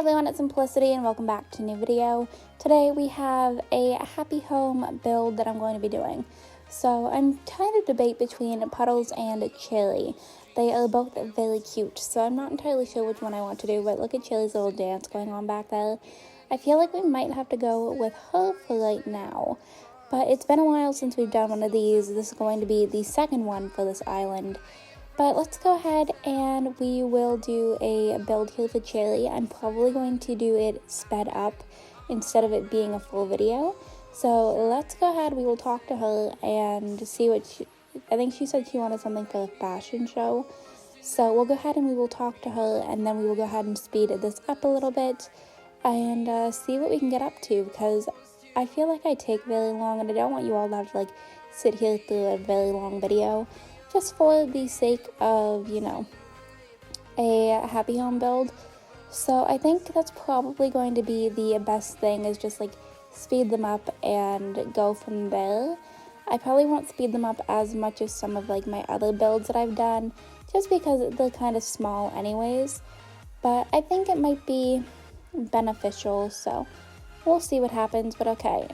everyone, it's Simplicity and welcome back to a new video. Today we have a happy home build that I'm going to be doing. So I'm trying to debate between Puddles and Chili. They are both very cute, so I'm not entirely sure which one I want to do, but look at Chili's little dance going on back there. I feel like we might have to go with her for right now, but it's been a while since we've done one of these. This is going to be the second one for this island. But let's go ahead and we will do a build here for Cherry. I'm probably going to do it sped up instead of it being a full video. So let's go ahead, we will talk to her and see what I think she said she wanted something for a fashion show. So we'll go ahead and we will talk to her, and then we will go ahead and speed this up a little bit and see what we can get up to, because I feel like I take very long and I don't want you all to have to sit here through a very long video. Just for the sake of, a happy home build. So I think that's probably going to be the best thing, is just speed them up and go from there. I probably won't speed them up as much as some of my other builds that I've done, just because they're kind of small anyways. But I think it might be beneficial, so we'll see what happens. But okay,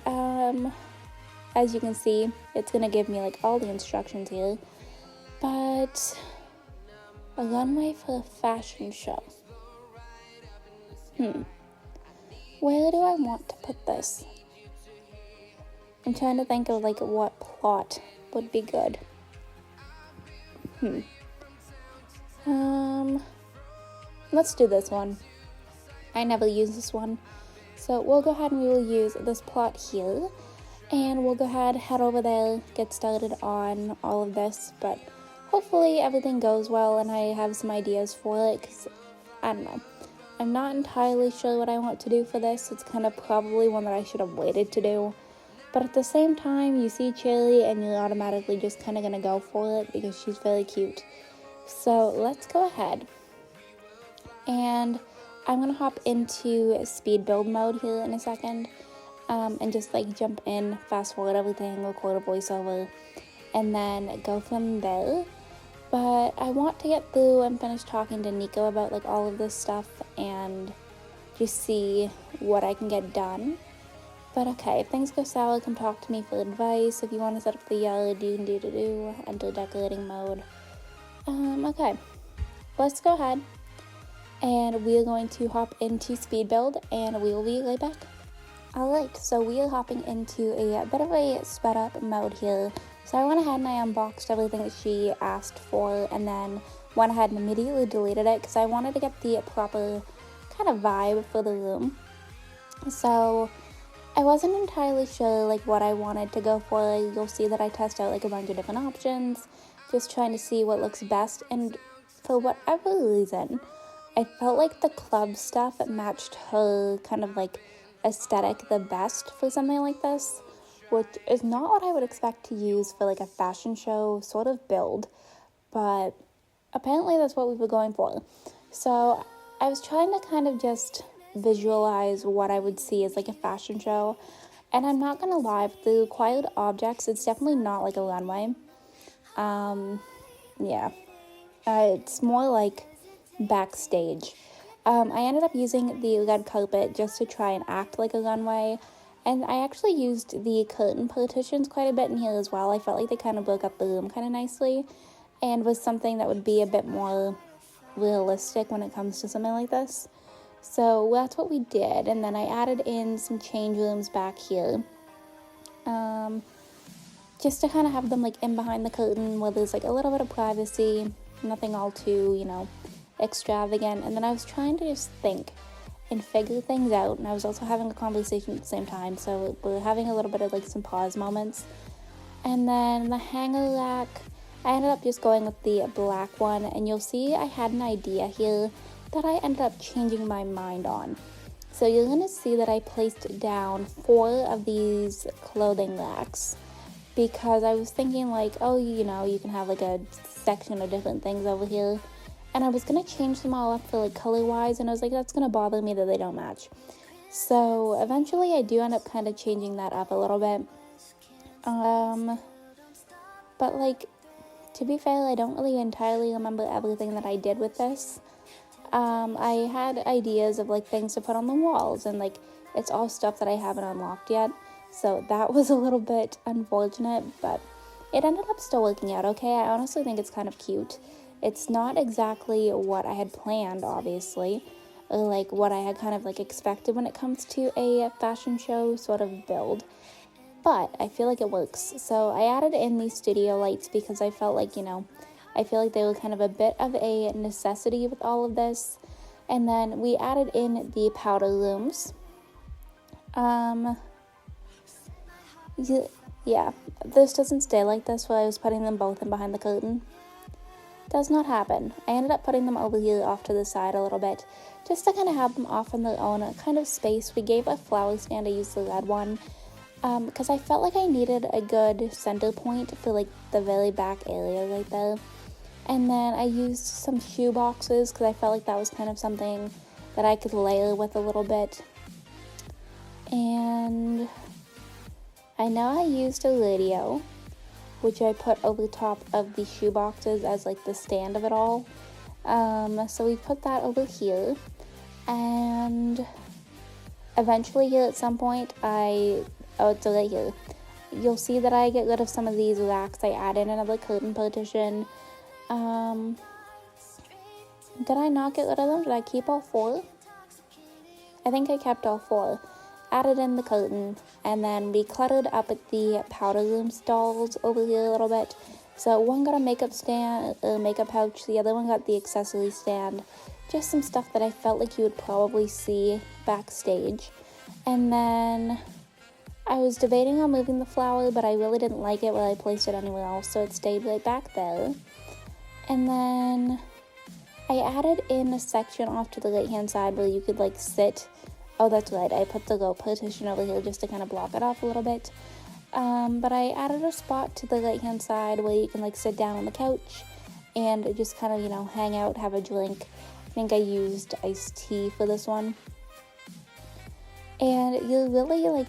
as you can see, it's gonna give me all the instructions here. But a runway for a fashion show. Where do I want to put this? I'm trying to think of what plot would be good. Let's do this one. I never use this one. So we'll go ahead and we will use this plot here. And we'll go ahead, head over there, get started on all of this. But hopefully everything goes well and I have some ideas for it, because I don't know. I'm not entirely sure what I want to do for this. It's kind of probably one that I should have waited to do. But at the same time, you see Chili and you're automatically just kind of going to go for it because she's very cute. So let's go ahead. And I'm going to hop into speed build mode here in a second. And just jump in, fast forward everything, record a voiceover, and then go from there. But I want to get through and finish talking to Nico about all of this stuff and just see what I can get done. But okay, if things go sour, come talk to me for advice. If you want to set up the yard, you can do enter decorating mode. Okay, let's go ahead and we are going to hop into speed build and we will be right back. Alright, so we are hopping into a bit of a sped up mode here. So I went ahead and I unboxed everything that she asked for, and then went ahead and immediately deleted it because I wanted to get the proper kind of vibe for the room. So I wasn't entirely sure what I wanted to go for. You'll see that I test out a bunch of different options, just trying to see what looks best, and for whatever reason, I felt like the club stuff matched her kind of aesthetic the best for something like this, which is not what I would expect to use for a fashion show sort of build, but apparently that's what we were going for. So I was trying to kind of just visualize what I would see as a fashion show, and I'm not gonna lie, with the required objects, it's definitely not a runway. It's more backstage. I ended up using the red carpet just to try and act like a runway, and I actually used the curtain partitions quite a bit in here as well. I felt like they kind of broke up the room kind of nicely, and was something that would be a bit more realistic when it comes to something like this. So that's what we did, and then I added in some change rooms back here, just to kind of have them in behind the curtain where there's a little bit of privacy, nothing all too, extravagant. And then I was trying to just think and figure things out, and I was also having a conversation at the same time, so we're having a little bit of some pause moments. And then the hanger rack, I ended up just going with the black one, and you'll see I had an idea here that I ended up changing my mind on. So you're gonna see that I placed down 4 of these clothing racks, because I was thinking you can have a section of different things over here. And I was going to change them all up for color-wise, and I was that's going to bother me that they don't match. So eventually I do end up kind of changing that up a little bit. But to be fair, I don't really entirely remember everything that I did with this. I had ideas of like things to put on the walls, and like it's all stuff that I haven't unlocked yet. So that was a little bit unfortunate, but it ended up still working out okay. I honestly think it's kind of cute. It's not exactly what I had planned, obviously, or like what I had kind of like expected when it comes to a fashion show sort of build, but I feel like it works. So I added in these studio lights because I felt like, I feel like they were kind of a bit of a necessity with all of this. And then we added in the powder looms. Yeah, this doesn't stay like this while I was putting them both in behind the curtain. Does not happen. I ended up putting them over here off to the side a little bit, just to kind of have them off in their own kind of space. We gave a flower stand, I used the red one, because I felt like I needed a good center point for like the very back area right there. And then I used some shoe boxes because I felt like that was kind of something that I could layer with a little bit. And I know I used a radio, which I put over the top of the shoe boxes as like the stand of it all. So we put that over here, and eventually here at some point it's right here. You'll see that I get rid of some of these racks. I add in another curtain partition. Did I not get rid of them? Did I keep all 4? I think I kept all 4. Added in the curtain, and then we cluttered up at the powder room stalls over here a little bit. So one got a makeup stand, makeup pouch, the other one got the accessory stand. Just some stuff that I felt like you would probably see backstage. And then I was debating on moving the flower, but I really didn't like it where I placed it anywhere else, so it stayed right back there. And then I added in a section off to the right hand side where you could like sit. Oh, that's right, I put the little partition over here just to kind of block it off a little bit. But I added a spot to the right hand side where you can like sit down on the couch and just kind of, hang out, have a drink. I think I used iced tea for this one. And you're really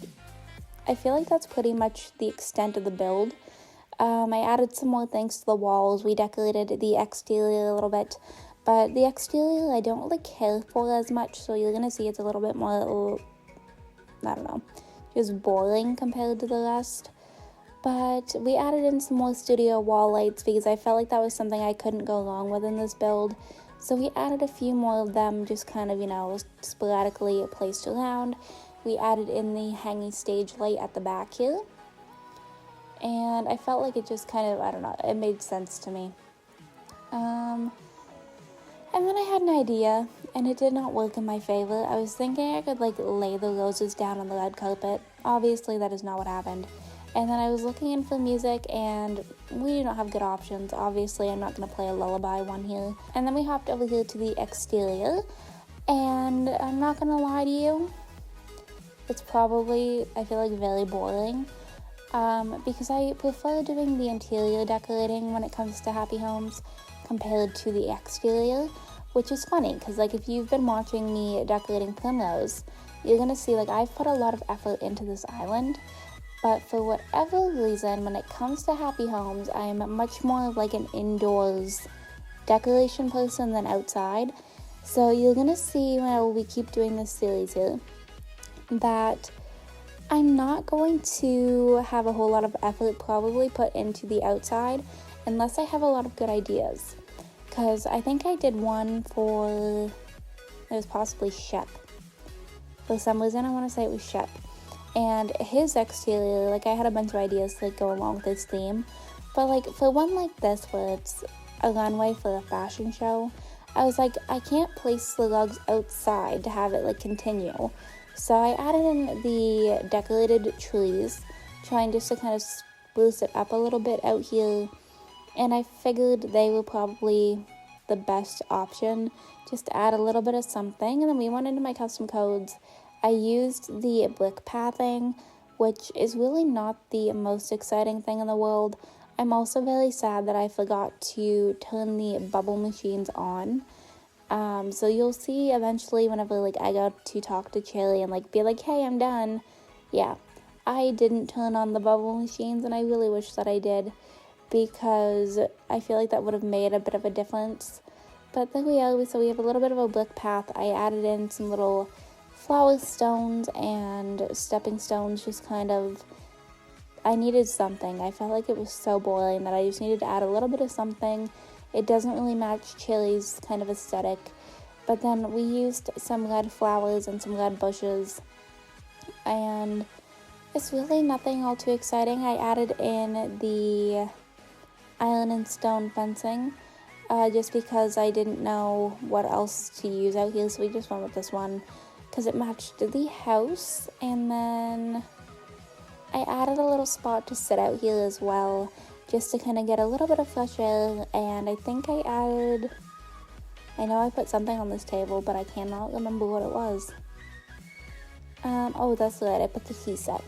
I feel like that's pretty much the extent of the build. I added some more things to the walls. We decorated the exterior a little bit, but the exterior I don't really care for as much, so you're gonna see it's a little bit more, I don't know, just boring compared to the rest. But we added in some more studio wall lights because I felt like that was something I couldn't go wrong with in this build. So we added a few more of them, just kind of, sporadically placed around. We added in the hanging stage light at the back here. And I felt like it just kind of, I don't know, it made sense to me. And then I had an idea, and it did not work in my favor. I was thinking I could lay the roses down on the red carpet. Obviously, that is not what happened. And then I was looking in for music, and we do not have good options. Obviously, I'm not going to play a lullaby one here. And then we hopped over here to the exterior, and I'm not going to lie to you, it's probably, I feel like, very boring. Because I prefer doing the interior decorating when it comes to happy homes compared to the exterior, which is funny because if you've been watching me decorating Primrose, you're gonna see I've put a lot of effort into this island, but for whatever reason when it comes to happy homes, I'm much more of an indoors decoration person than outside. So you're gonna see when we keep doing this series here that I'm not going to have a whole lot of effort probably put into the outside unless I have a lot of good ideas. Because I think I did one for, it was possibly Shep. For some reason I want to say it was Shep. And his exterior, I had a bunch of ideas to go along with his theme. But for one like this where it's a runway for a fashion show, I was I can't place the rugs outside to have it continue. So I added in the decorated trees, trying just to kind of spruce it up a little bit out here. And I figured they were probably the best option, just to add a little bit of something. And then we went into my custom codes. I used the brick pathing, which is really not the most exciting thing in the world. I'm also very sad that I forgot to turn the bubble machines on. So you'll see eventually whenever I go to talk to Cherry and be hey, I'm done. Yeah, I didn't turn on the bubble machines, and I really wish that I did, because I feel that would have made a bit of a difference. But there we are, so we have a little bit of a brick path. I added in some little flower stones and stepping stones, just kind of, I needed something. I felt like it was so boring that I just needed to add a little bit of something. It doesn't really match Chili's kind of aesthetic. But then we used some red flowers and some red bushes. And it's really nothing all too exciting. I added in the iron and stone fencing just because I didn't know what else to use out here. So we just went with this one because it matched the house. And then I added a little spot to sit out here as well, just to kind of get a little bit of fresh air. And I think I added, I know I put something on this table, but I cannot remember what it was. Oh, that's right, I put the tea set.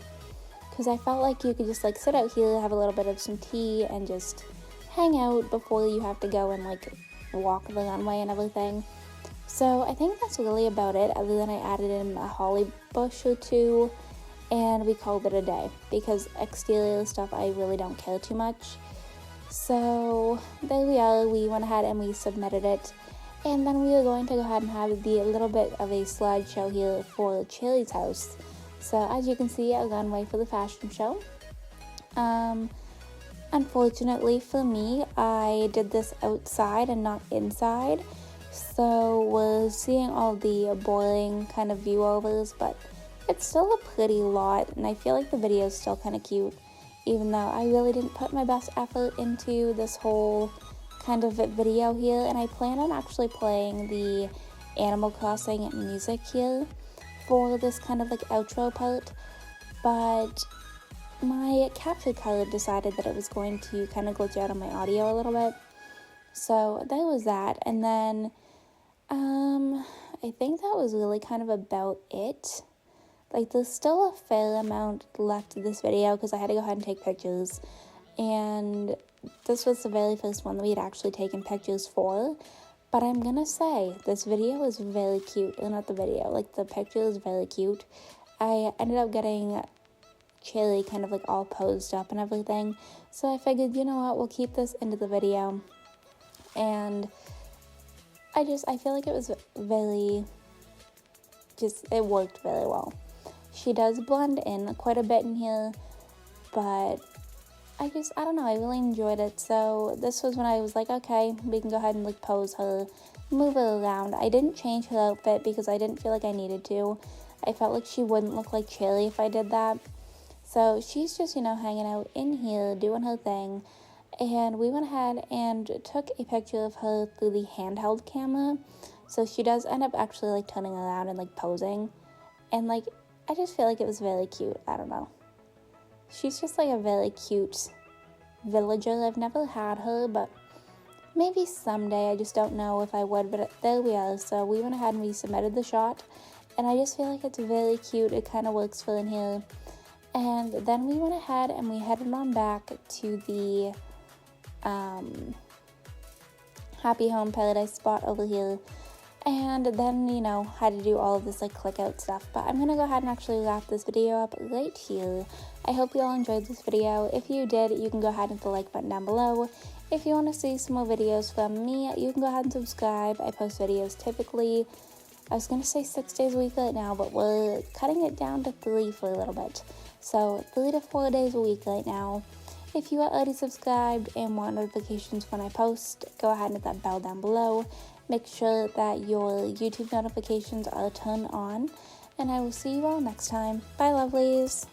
Because I felt like you could just like sit out here, have a little bit of some tea, and just hang out before you have to go and like walk the runway and everything. So I think that's really about it, other than I added in a holly bush or two, and we called it a day, because exterior stuff I really don't care too much. So there we are, we went ahead and we submitted it, and then we are going to go ahead and have the little bit of a slideshow here for Chili's house. So as you can see, a runway for the fashion show. Unfortunately for me, I did this outside and not inside, so we're seeing all the boring kind of view overs, but it's still a pretty lot, and I feel like the video is still kind of cute, even though I really didn't put my best effort into this whole kind of video here. And I plan on actually playing the Animal Crossing music here for this kind of like outro part, but my capture card decided that it was going to kind of glitch out on my audio a little bit, so there was that. And then I think that was really kind of about it. Like, there's still a fair amount left of this video because I had to go ahead and take pictures, and this was the very first one that we had actually taken pictures for. But I'm gonna say, this video is very cute, or not the video, like the picture is very cute. I ended up getting Chili kind of like all posed up and everything, so I figured, you know what, we'll keep this into the video. And I feel like it was very, it worked very well. She does blend in quite a bit in here, but I don't know, I really enjoyed it. So this was when I was like, okay, we can go ahead and like pose her, move her around. I didn't change her outfit because I didn't feel like I needed to. I felt like she wouldn't look like Chili if I did that. So she's just, you know, hanging out in here, doing her thing. And we went ahead and took a picture of her through the handheld camera. So she does end up actually like turning around and like posing. And like, I just feel like it was very cute. I don't know. She's just like a very cute villager. I've never had her, but maybe someday. I just don't know if I would, but there we are. So we went ahead and we submitted the shot, and I just feel like it's very cute. It kind of works for in here. And then we went ahead and we headed on back to the Happy Home Paradise spot over here. And then, you know, had to do all of this like click out stuff. But I'm gonna go ahead and actually wrap this video up right here. I hope you all enjoyed this video. If you did, you can go ahead and hit the like button down below. If you want to see some more videos from me, you can go ahead and subscribe. I post videos typically, I was gonna say 6 days a week right now, but we're cutting it down to 3 for a little bit. So 3 to 4 days a week right now. If you are already subscribed and want notifications when I post, go ahead and hit that bell down below. Make sure that your YouTube notifications are turned on, and I will see you all next time. Bye, lovelies.